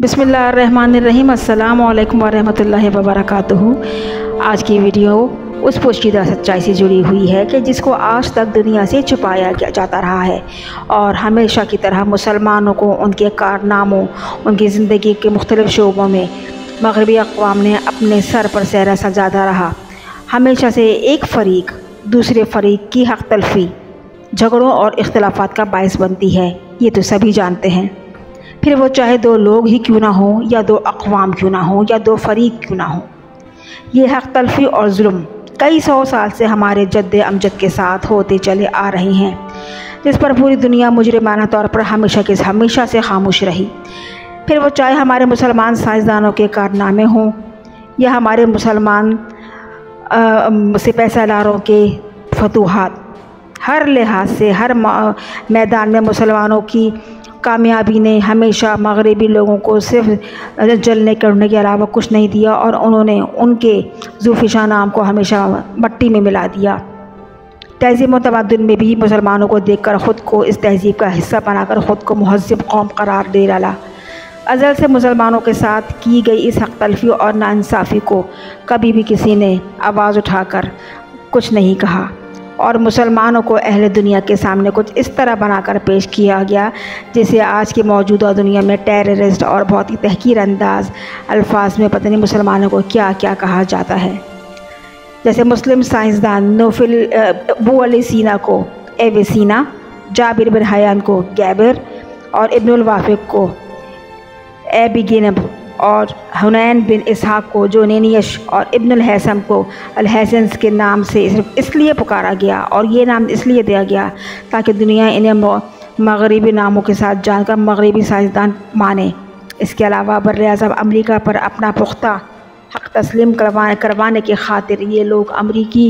बिस्मिल्लाहिर्रहमानिर्रहीम। अस्सलामु अलैकुम वरहमतुल्लाहि वबरकातुहू। आज की वीडियो उस पोशीदा सच्चाई से जुड़ी हुई है कि जिसको आज तक दुनिया से छुपाया जाता रहा है और हमेशा की तरह मुसलमानों को उनके कारनामों, उनकी ज़िंदगी के मुख्तलिफ़ शोबों में मगरबी अक़वाम ने अपने सर पर सहरा सजाता रहा। हमेशा से एक फ़रीक दूसरे फ़रीक की हक़ तलफ़ी, झगड़ों और इख्तिलाफ़ात का बायस बनती है, ये तो सभी जानते हैं। फिर वो चाहे दो लोग ही क्यों ना हो, या दो अक़वाम क्यों ना हो, या दो फ़रीक क्यों ना हो। ये हक़ तलफ़ी और जुल्म कई सौ साल से हमारे जद्द अमजद के साथ होते चले आ रहे हैं, जिस पर पूरी दुनिया मुजरिमाना तौर पर हमेशा से खामोश रही। फिर वो चाहे हमारे मुसलमान साइंसदानों के कारनामे हों, या हमारे मुसलमान सिपह सालारों के फतूहात। हर लिहाज से हर मैदान में मुसलमानों की कामयाबी ने हमेशा मगरबी लोगों को सिर्फ जलने करने के अलावा कुछ नहीं दिया, और उन्होंने उनके ज़ुल्फ़िशां नाम को हमेशा मट्टी में मिला दिया। तहज़ीब व तमद्दुन में भी मुसलमानों को देखकर ख़ुद को इस तहज़ीब का हिस्सा बनाकर ख़ुद को मुहज़्ज़ब कौम करार दे डाला। अज़ल से मुसलमानों के साथ की गई इस हक़ तलफ़ी और नाइंसाफ़ी को कभी भी किसी ने आवाज़ उठाकर कुछ नहीं कहा, और मुसलमानों को अहले दुनिया के सामने कुछ इस तरह बनाकर पेश किया गया जिसे आज की मौजूदा दुनिया में टेररिस्ट और बहुत ही तहक़ीर अंदाज अल्फाज में पता नहीं मुसलमानों को क्या क्या कहा जाता है। जैसे मुस्लिम साइंसदान नोफिल अबू अली सीना को एवेसीना, जाबिर बिन हयान को गैबर, और इब्नुल वाफ़िक को एबिगिनब, और हुनैन बिन इसहाक़ को जोनेनियश, और इब्नुल हैसम को अल-हैसन्स के नाम से सिर्फ इसलिए पुकारा गया, और ये नाम इसलिए दिया गया ताकि दुनिया इन्हें मगरबी नामों के साथ जानकर मगरबी साइंसदान माने। इसके अलावा बर्र-ए-आज़म अमरीका पर अपना पुख्ता हक़ तस्लीम करवाने की खातिर ये लोग अमरीकी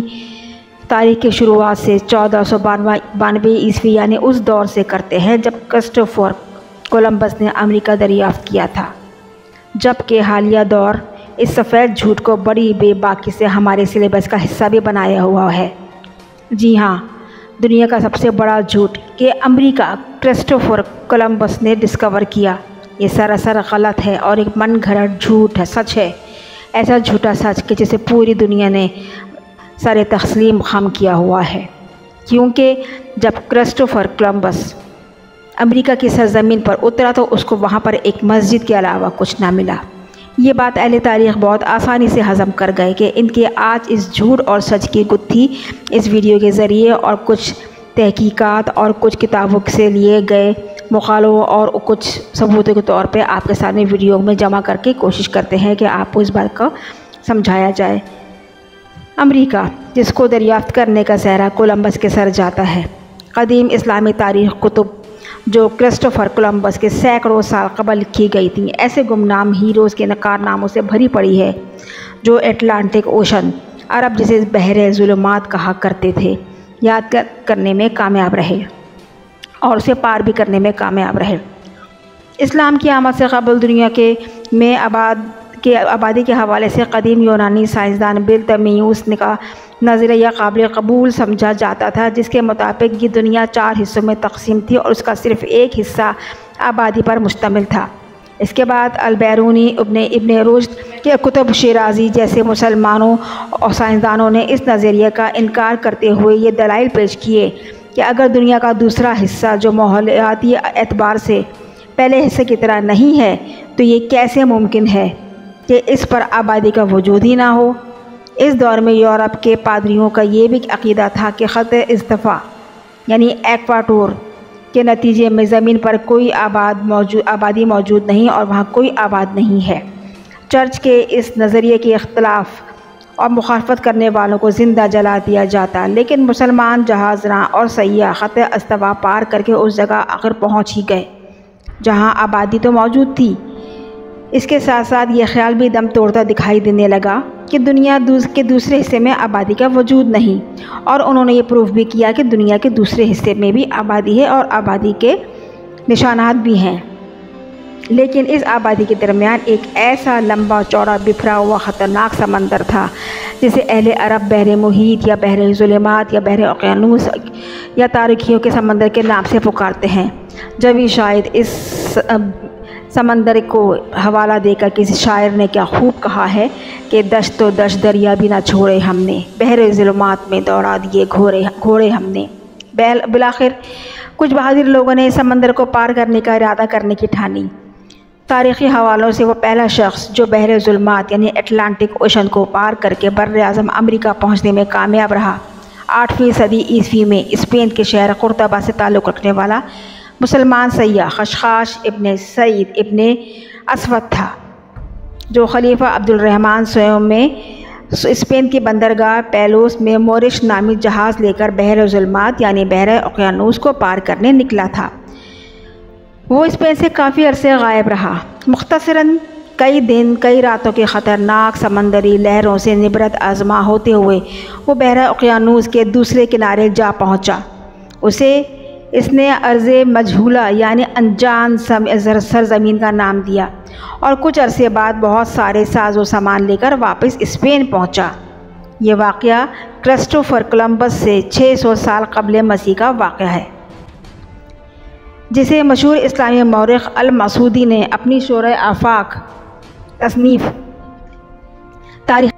तारीख़ की शुरुआत से 1492 ईस्वी यानी उस दौर से करते हैं जब क्रिस्टोफर कोलंबस ने अमरीका दरियाफ़्त किया था, जबकि हालिया दौर इस सफ़ेद झूठ को बड़ी बेबाकी से हमारे सिलेबस का हिस्सा भी बनाया हुआ है। जी हाँ, दुनिया का सबसे बड़ा झूठ कि अमेरिका क्रिस्टोफर कोलंबस ने डिस्कवर किया, ये सरासर गलत है और एक मन घड़त झूठ है। सच है, ऐसा झूठा सच कि जिसे पूरी दुनिया ने सर तस्लीम खम किया हुआ है, क्योंकि जब क्रिस्टोफर कोलंबस अमेरिका की सरज़मीन पर उतरा तो उसको वहाँ पर एक मस्जिद के अलावा कुछ ना मिला। ये बात अहले तारीख़ बहुत आसानी से हज़म कर गए कि इनके आज इस झूठ और सच की गुत्थी इस वीडियो के ज़रिए और कुछ तहकीकात और कुछ किताबों से लिए गए मुखालों और कुछ सबूतों के तौर पे आपके सामने वीडियो में जमा करके कोशिश करते हैं कि आपको इस बात को समझाया जाए। अमेरिका, जिसको दरियाफ़्त करने का सहरा कोलंबस के सर जाता है, क़दीम इस्लामी तारीख़ कुतुब जो क्रिस्टोफर कोलंबस के सैकड़ों साल कबल लिखी गई थी, ऐसे गुमनाम हीरोज़ के कारनामों से भरी पड़ी है जो अटलांटिक ओशन, अरब जिसे बहरे ज़ुल्मात कहा करते थे, याद करने में कामयाब रहे और उसे पार भी करने में कामयाब रहे। इस्लाम की आमद से कबल दुनिया में आबादी के हवाले से क़दीम यूनानी साइंसदान बिलतमियुस का नज़रिया काबिल कबूल समझा जाता था, जिसके मुताबिक ये दुनिया 4 हिस्सों में तकसीम थी और उसका सिर्फ़ एक हिस्सा आबादी पर मुश्तमिल था। इसके बाद अल-बैरूनी, इब्न रुश्द के कुतुब शिराज़ी जैसे मुसलमानों और साइंसदानों ने इस नज़रिए का इनकार करते हुए ये दलाइल पेश किए कि अगर दुनिया का दूसरा हिस्सा जो माहौलियाती एतबार से पहले हिस्से की तरह नहीं है तो ये कैसे मुमकिन है कि इस पर आबादी का वजूद ही ना हो। इस दौर में यूरोप के पादरियों का ये भी अक़ीदा था कि ख़त इस्तफ़ा यानी एक्वाटोर के नतीजे में ज़मीन पर कोई आबादी मौजूद नहीं और वहाँ कोई आबाद नहीं है। चर्च के इस नज़रिए के इख्तलाफ और मुखालफत करने वालों को ज़िंदा जला दिया जाता, लेकिन मुसलमान जहाज़रां और सयाह ख़त इस्तफ़ा पार करके उस जगह आखिर पहुँच ही गए जहाँ आबादी तो मौजूद थी। इसके साथ साथ ये ख्याल भी दम तोड़ता दिखाई देने लगा कि दुनिया के दूसरे हिस्से में आबादी का वजूद नहीं, और उन्होंने ये प्रूफ भी किया कि दुनिया के दूसरे हिस्से में भी आबादी है और आबादी के निशानात भी हैं। लेकिन इस आबादी के दरमियान एक ऐसा लंबा चौड़ा बिखरा हुआ ख़तरनाक समंदर था जिसे अहले अरब बहरे मुहीत या बहरे ज़ुल्मात या बहरे उक़यानूस या तारीखियों के समंदर के नाम से पुकारते हैं। जब भी शायद इस समंदर को हवाला देकर किसी शायर ने क्या खूब कहा है कि दश्त तो दश्त दरिया भी ना छोड़े हमने, बहरे ज़ुल्मात में दौड़ा दिए घोड़े हमने। बिलाखिर कुछ बहादुर लोगों ने समंदर को पार करने का इरादा करने की ठानी। तारीख़ी हवालों से वो पहला शख्स जो बहरे ज़ुल्मात यानी अटलांटिक ओशन को पार करके बर्र-ए-आज़म अमरीका पहुँचने में कामयाब रहा, 8वीं सदी ईस्वी में स्पेन के शहर कुर्तबा से ताल्लुक़ रखने वाला मुसलमान सैयाह खशखाश इब्ने सईद इब्ने असवद था, जो खलीफा अब्दुल रहमान स्वयं में स्पेन की बंदरगाह पेलोस में मोरिश नामी जहाज़ लेकर बहरे ज़ुल्मात यानी बहरे ओक़यानूस को पार करने निकला था। वो स्पेन से काफ़ी अरसे गायब रहा। मुख्तसरन कई दिन कई रातों की ख़तरनाक समंदरी लहरों से निबरत आज़मा होते हुए वो बहरा ओक़यानूस के दूसरे किनारे जा पहुँचा। उसे इसने अर्ज़े मजहूला यानी अनजान सरज़मीन का नाम दिया और कुछ अरसे बाद बहुत सारे साजो सामान लेकर वापस स्पेन पहुँचा। ये वाक़या क्रिस्टोफर कोलंबस से 600 साल क़ब्ल मसीह का वाक़या है, जिसे मशहूर इस्लामी मौरख़ अल-मसूदी ने अपनी शोरे आफ़ाक़ तसनीफ़ तारीख़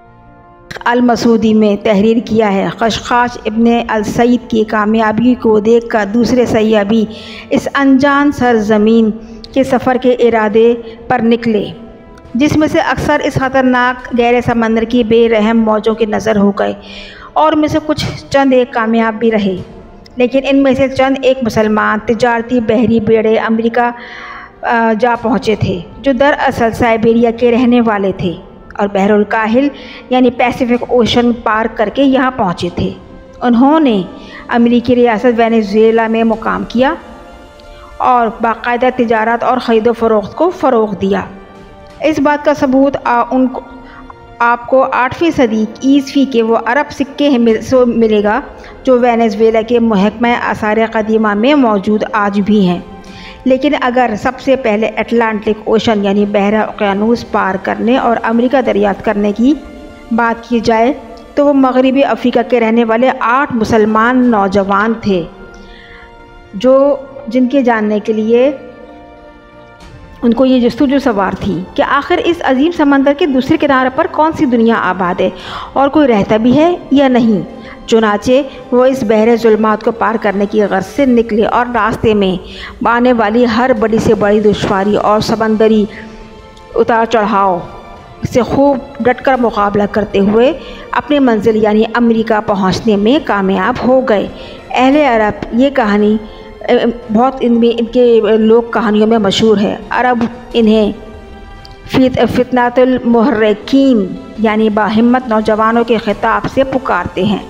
अल-मसूदी में तहरीर किया है। खशखाश इब्ने अल-सईद की कामयाबी को देखकर दूसरे सैयाह भी इस अनजान सरज़मीन के सफ़र के इरादे पर निकले, जिसमें से अक्सर इस ख़तरनाक गहरे समंदर की बेरहम मौजों की नज़र हो गए और में से कुछ चंद एक कामयाब भी रहे। लेकिन इनमें से चंद एक मुसलमान तिजारती बहरी बेड़े अमेरिका जा पहुँचे थे, जो दरअसल साइबेरिया के रहने वाले थे और बहरुल काहिल यानी पैसिफिक ओशन पार करके यहाँ पहुँचे थे। उन्होंने अमेरिकी रियासत वेनेज़ुएला में मुकाम किया और बाकायदा तिजारत और ख़रीदो फ़रोख्त को फ़रोग़ दिया। इस बात का सबूत आपको 8वीं सदी ईस्वी के वो अरब सिक्के से मिलेगा जो वेनेज़ुएला के महकमा आसार क़दीमा में मौजूद आज भी हैं। लेकिन अगर सबसे पहले अटलांटिक ओशन यानी बहरा ओक़यानूस पार करने और अमेरिका दरियाफ़्त करने की बात की जाए तो वो मगरबी अफ्रीका के रहने वाले 8 मुसलमान नौजवान थे, जिनके जानने के लिए उनको ये जस्तुजू सवार थी कि आखिर इस अजीम समंदर के दूसरे किनारे पर कौन सी दुनिया आबाद है और कोई रहता भी है या नहीं। चुनाचे वो इस बहरे ज़ुल्मात को पार करने की गर्ज से निकले और रास्ते में आने वाली हर बड़ी से बड़ी दुश्वारी और समंदरी उतार चढ़ाव से खूब डटकर मुकाबला करते हुए अपनी मंजिल यानी अमेरिका पहुंचने में कामयाब हो गए। अहले अरब ये कहानी बहुत इनके लोक कहानियों में मशहूर है। अरब इन्हें फितनातुल मुहर्रिकीन यानी बाहिम्मत नौजवानों के खिताब से पुकारते हैं।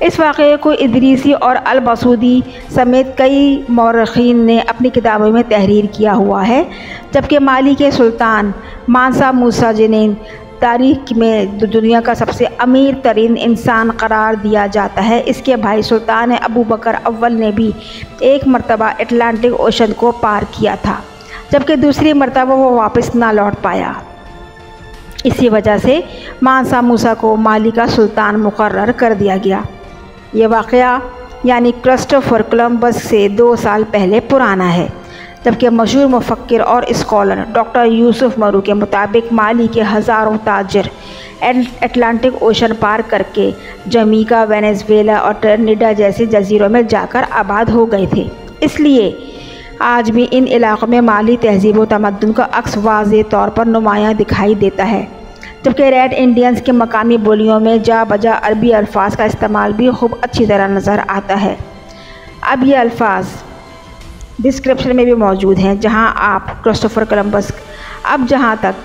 इस वाक़े को इदरीसी और अल-मसूदी समेत कई मौरख़ीन ने अपनी किताबों में तहरीर किया हुआ है, जबकि माली के सुल्तान मानसा मूसा जिन्हें तारीख़ में दुनिया का सबसे अमीर तरीन इंसान करार दिया जाता है, इसके भाई सुल्तान अबू बकर अव्वल ने भी एक मरतबा अटलांटिक ओशन को पार किया था, जबकि दूसरी मरतबा वो वापस ना लौट पाया। इसी वजह से मानसा मूसा को माली का सुल्तान मुकर्रर कर दिया गया। ये वाक़या यानी क्रिस्टोफर कोलंबस से 2 साल पहले पुराना है, जबकि मशहूर मुफक्किर और स्कॉलर डॉक्टर यूसुफ मरू के मुताबिक माली के हज़ारों ताजिर अटलांटिक ओशन पार करके जमीका, वेनेज़ुएला और ट्रिनिडाद जैसे जजीरों में जाकर आबाद हो गए थे। इसलिए आज भी इन इलाक़ों में माली तहज़ीब व तमद्दुन का अक्स वाज़े तौर पर नुमायाँ दिखाई देता है, जबकि रेड इंडियंस के मकामी बोलियों में जा बजा अरबी अल्फाज का इस्तेमाल भी खूब अच्छी तरह नज़र आता है। अब ये अल्फाज डिस्क्रिप्शन में भी मौजूद हैं, जहां आप जहां तक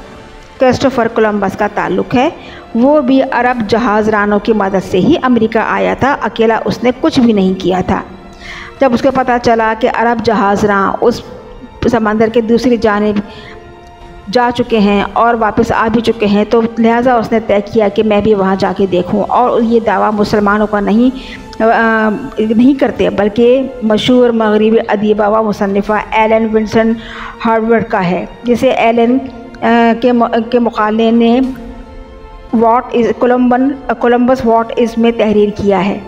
क्रिस्टोफर कोलंबस का ताल्लुक़ है, वो भी अरब जहाज़ रानों की मदद से ही अमेरिका आया था। अकेला उसने कुछ भी नहीं किया था। जब उसको पता चला कि अरब जहाज़ रां उस समंदर के दूसरी जानिब जा चुके हैं और वापस आ भी चुके हैं, तो लिहाजा उसने तय किया कि मैं भी वहाँ जाके देखूं। और ये दावा मुसलमानों का नहीं करते, बल्कि मशहूर मगरबी अदीबा व मुसन्निफ़ा एलन विंसन हार्वर्ड का है, जिसे एलन के मुकाले ने कोलंबस व्हाट इज़ में तहरीर किया है।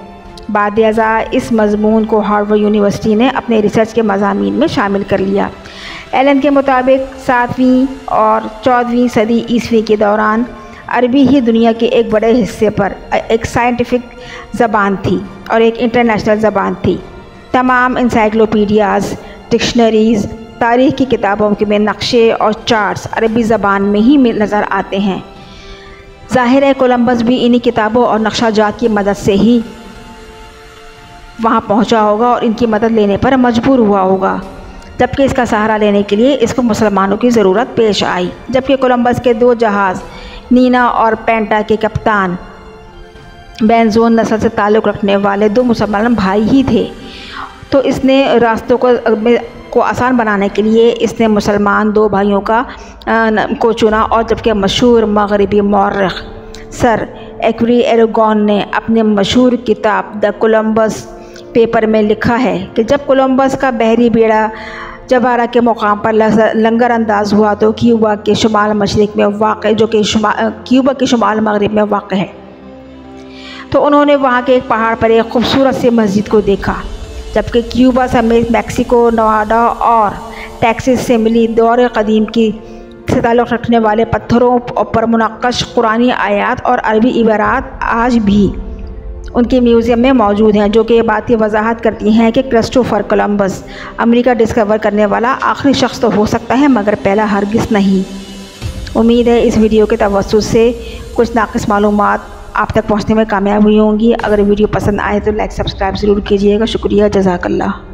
बाद अज़ा इस मज़मून को हार्वर्ड यूनिवर्सिटी ने अपने रिसर्च के मज़ामीन में शामिल कर लिया। एलन के मुताबिक 7वीं और 14वीं सदी ईस्वी के दौरान अरबी ही दुनिया के एक बड़े हिस्से पर एक साइंटिफिक ज़बान थी और एक इंटरनेशनल ज़बान थी। तमाम इंसाइक्लोपीडियाज़, डिक्शनरीज़, तारीख़ की किताबों के में नक्शे और चार्ट्स अरबी ज़बान में ही नज़र आते हैं। ज़ाहिर है कोलंबस भी इन्हीं किताबों और नक्शाजात की मदद से ही वहाँ पहुँचा होगा और इनकी मदद लेने पर मजबूर हुआ होगा, जबकि इसका सहारा लेने के लिए इसको मुसलमानों की ज़रूरत पेश आई। जबकि कोलंबस के 2 जहाज़ नीना और पेंटा के कप्तान बेंजोन नस्ल से ताल्लुक़ रखने वाले 2 मुसलमान भाई ही थे, तो इसने रास्तों को आसान बनाने के लिए इसने मुसलमान 2 भाइयों को चुना। और जबकि मशहूर मगरबी मौर्रिख सर एक्वरी एरागोन ने अपने मशहूर किताब द कोलंबस पेपर में लिखा है कि जब कोलंबस का बहरी बेड़ा जबारा के मुकाम पर लंगर अंदाज हुआ तो क्यूबा के शुमाल मशरिक में वाक़ जो कि क्यूबा के शुमाल मगरिब में वाक़ है, तो उन्होंने वहाँ के एक पहाड़ पर एक खूबसूरत सी मस्जिद को देखा। जबकि क्यूबा समेत मैक्सिको, नवाडा और टेक्सास से मिली दौर कदीम की से ताल्लुक़ रखने वाले पत्थरों पर मुनक्कश कुरानी आयात और अरबी इबारात आज भी उनके म्यूज़ियम में मौजूद हैं, जो कि ये बात की वजाहत करती हैं कि क्रिस्टोफर कोलंबस अमेरिका डिस्कवर करने वाला आखिरी शख्स तो हो सकता है, मगर पहला हरगिज़ नहीं। उम्मीद है इस वीडियो के तवज्जुह से कुछ नाक़िस मालूमात आप तक पहुँचने में कामयाब हुई होंगी। अगर वीडियो पसंद आए तो लाइक सब्सक्राइब ज़रूर कीजिएगा। शुक्रिया, जज़ाकल्लाह।